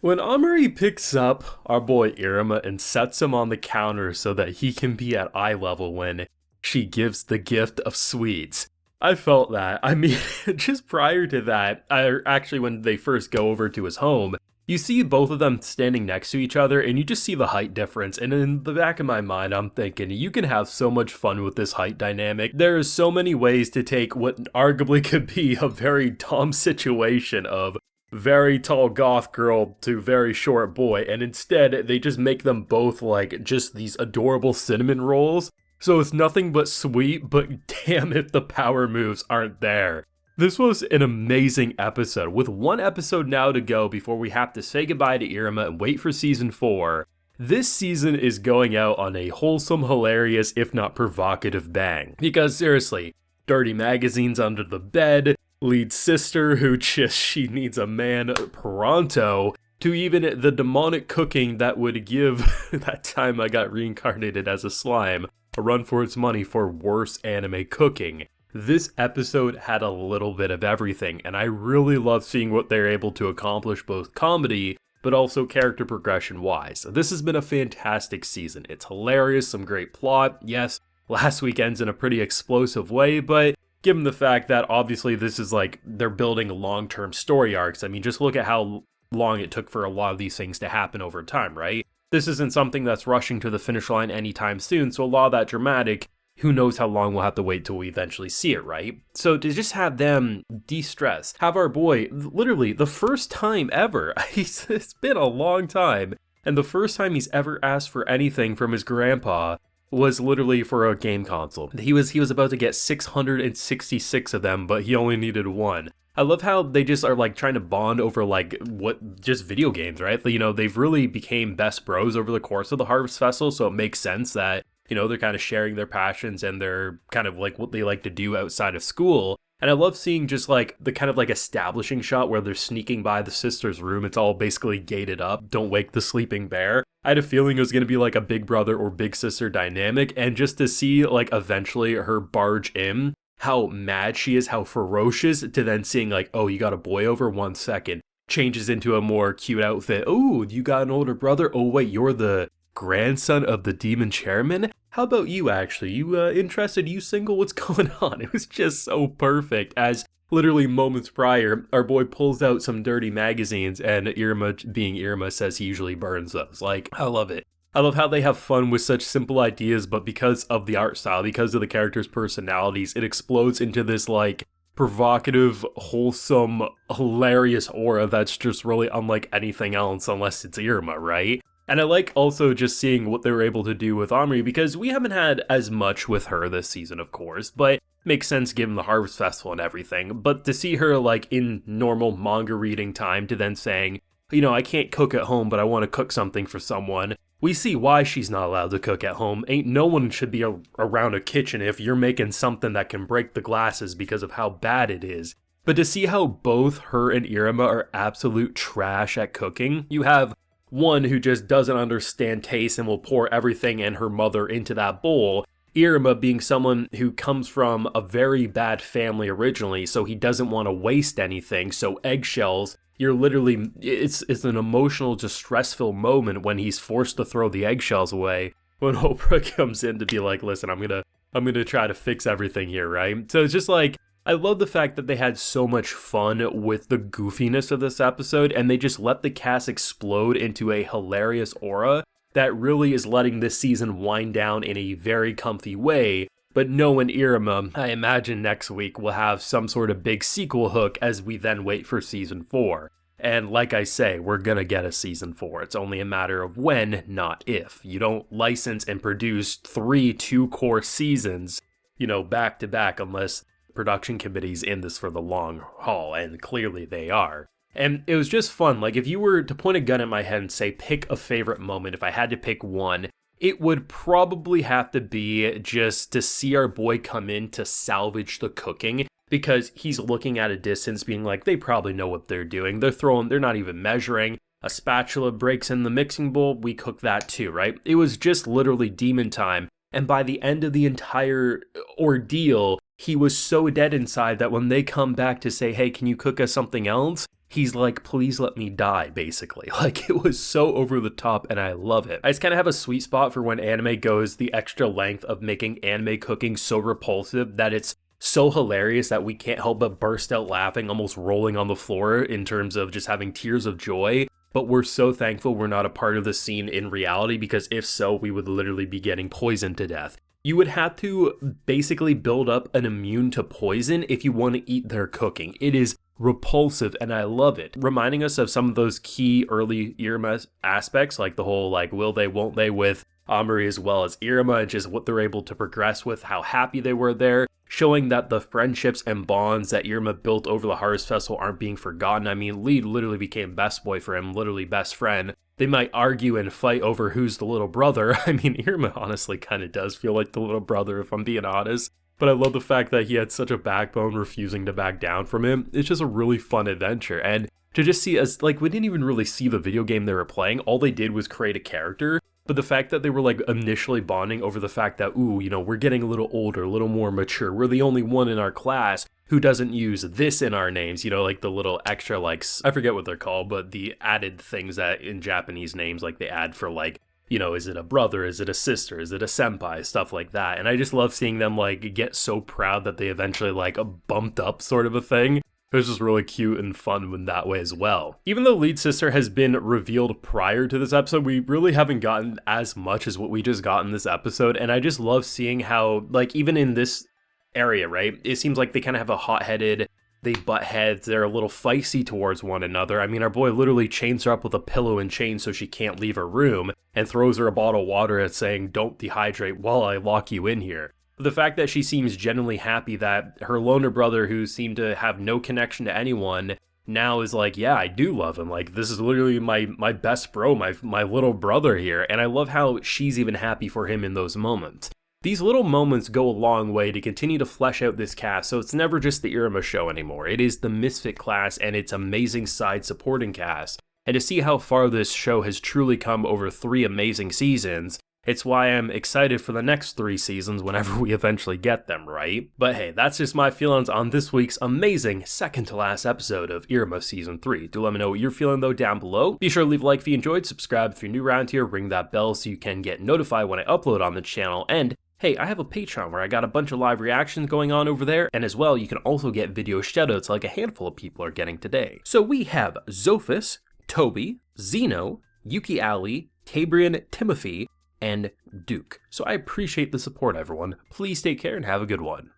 When Amari picks up our boy Iruma and sets him on the counter so that he can be at eye level when she gives the gift of sweets, I felt that. I mean, just prior to that, when they first go over to his home, you see both of them standing next to each other and you just see the height difference. And in the back of my mind, I'm thinking, you can have so much fun with this height dynamic. There are so many ways to take what arguably could be a very dumb situation of very tall goth girl to very short boy, and instead they just make them both like just these adorable cinnamon rolls. So it's nothing but sweet, but damn if the power moves aren't there. This was an amazing episode. With one episode now to go before we have to say goodbye to Iruma and wait for season 4, this season is going out on a wholesome, hilarious, if not provocative bang. Because seriously, dirty magazines under the bed, lead sister who she needs a man pronto, to even the demonic cooking that would give that time I got reincarnated as a slime a run for its money for worse anime cooking. This episode had a little bit of everything, and I really love seeing what they're able to accomplish both comedy but also character progression wise. This has been a fantastic season. It's hilarious, some great plot. Yes, last week ends in a pretty explosive way, but given the fact that obviously this is like they're building long-term story arcs, I mean, just look at how long it took for a lot of these things to happen over time, right? This isn't something that's rushing to the finish line anytime soon, so a lot of that dramatic, who knows how long we'll have to wait till we eventually see it, right? So to just have them de-stress, have our boy, literally the first time ever, it's been a long time, and the first time he's ever asked for anything from his grandpa was literally for a game console. He was about to get 666 of them, but he only needed one. I love how they just are like trying to bond over like just video games, right? You know, they've really became best bros over the course of the Harvest Festival, so it makes sense that, you know, they're kind of sharing their passions and they're kind of like what they like to do outside of school. And I love seeing just like the kind of like establishing shot where they're sneaking by the sister's room. It's all basically gated up. Don't wake the sleeping bear. I had a feeling it was going to be like a big brother or big sister dynamic. And just to see like eventually her barge in, how mad she is, how ferocious, to then seeing like, oh, you got a boy over, 1 second. Changes into a more cute outfit. Oh, you got an older brother? Oh, wait, you're the grandson of the demon chairman? How about you, actually? You interested? You single? What's going on? It was just so perfect, as literally moments prior, our boy pulls out some dirty magazines and Iruma, being Iruma, says he usually burns those. Like, I love it. I love how they have fun with such simple ideas, but because of the art style, because of the characters' personalities, it explodes into this, like, provocative, wholesome, hilarious aura that's just really unlike anything else unless it's Iruma, right? And I like also just seeing what they were able to do with Omri, because we haven't had as much with her this season, of course, but makes sense given the Harvest Festival and everything. But to see her, like, in normal manga reading time to then saying, you know, I can't cook at home, but I want to cook something for someone, we see why she's not allowed to cook at home. Ain't no one should be around a kitchen if you're making something that can break the glasses because of how bad it is. But to see how both her and Iruma are absolute trash at cooking, you have one who just doesn't understand taste and will pour everything and her mother into that bowl. Iruma being someone who comes from a very bad family originally, so he doesn't want to waste anything, so eggshells, you're literally, it's an emotional, distressful moment when he's forced to throw the eggshells away, when Oprah comes in to be like, listen, I'm gonna try to fix everything here, right? So it's just like, I love the fact that they had so much fun with the goofiness of this episode, and they just let the cast explode into a hilarious aura that really is letting this season wind down in a very comfy way. But knowing Iruma, I imagine next week we'll have some sort of big sequel hook as we then wait for season 4. And like I say, we're gonna get a season 4. It's only a matter of when, not if. You don't license and produce 3 2-course seasons, you know, back to back, unless production committee's in this for the long haul, and clearly they are. And it was just fun. Like, if you were to point a gun at my head and say, pick a favorite moment, if I had to pick one, it would probably have to be just to see our boy come in to salvage the cooking, because he's looking at a distance being like, they probably know what they're doing. They're not even measuring. A spatula breaks in the mixing bowl, we cook that too, right? It was just literally demon time. And by the end of the entire ordeal, he was so dead inside that when they come back to say, hey, can you cook us something else? he's like, please let me die, basically. Like, it was so over the top, and I love it. I just kind of have a sweet spot for when anime goes the extra length of making anime cooking so repulsive that it's so hilarious that we can't help but burst out laughing, almost rolling on the floor in terms of just having tears of joy. But we're so thankful we're not a part of the scene in reality, because if so, we would literally be getting poisoned to death. You would have to basically build up an immune to poison if you want to eat their cooking. It is repulsive, and I love it. Reminding us of some of those key early Iruma aspects, like the whole like will they, won't they with Amari as well as Iruma, and just what they're able to progress with, how happy they were there. Showing that the friendships and bonds that Iruma built over the Harvest Festival aren't being forgotten. I mean, Lee literally became best boy for him, literally best friend. They might argue and fight over who's the little brother. I mean, Iruma honestly kind of does feel like the little brother, if I'm being honest. But I love the fact that he had such a backbone refusing to back down from him. It's just a really fun adventure. And to just see as, like, we didn't even really see the video game they were playing. All they did was create a character. But the fact that they were like initially bonding over the fact that, ooh, you know, we're getting a little older, a little more mature. We're the only one in our class who doesn't use this in our names, you know, like the little extra, like, I forget what they're called, but the added things that in Japanese names, like they add for like, you know, is it a brother? Is it a sister? Is it a senpai? Stuff like that. And I just love seeing them like get so proud that they eventually like bumped up sort of a thing. It was just really cute and fun in that way as well. Even though Lead Sister has been revealed prior to this episode, we really haven't gotten as much as what we just got in this episode. And I just love seeing how, like, even in this area, right, it seems like they kind of have a hot-headed, they butt heads, they're a little feisty towards one another. I mean, our boy literally chains her up with a pillow and chain so she can't leave her room, and throws her a bottle of water and saying, don't dehydrate while I lock you in here. The fact that she seems genuinely happy that her loner brother, who seemed to have no connection to anyone, now is like, yeah, I do love him. Like, this is literally my best bro, my little brother here. And I love how she's even happy for him in those moments. These little moments go a long way to continue to flesh out this cast, so it's never just the Iruma show anymore. It is the Misfit class and its amazing side supporting cast. And to see how far this show has truly come over 3 amazing seasons, it's why I'm excited for the next 3 seasons whenever we eventually get them, right? But hey, that's just my feelings on this week's amazing second to last episode of Iruma Season 3. Do let me know what you're feeling though down below. Be sure to leave a like if you enjoyed, subscribe if you're new around here, ring that bell so you can get notified when I upload on the channel, and hey, I have a Patreon where I got a bunch of live reactions going on over there, and as well, you can also get video shoutouts like a handful of people are getting today. So we have Zophis, Toby, Xeno, Yuki Ali, Tabrian, Timothy, and Duke. So I appreciate the support, everyone. Please take care and have a good one.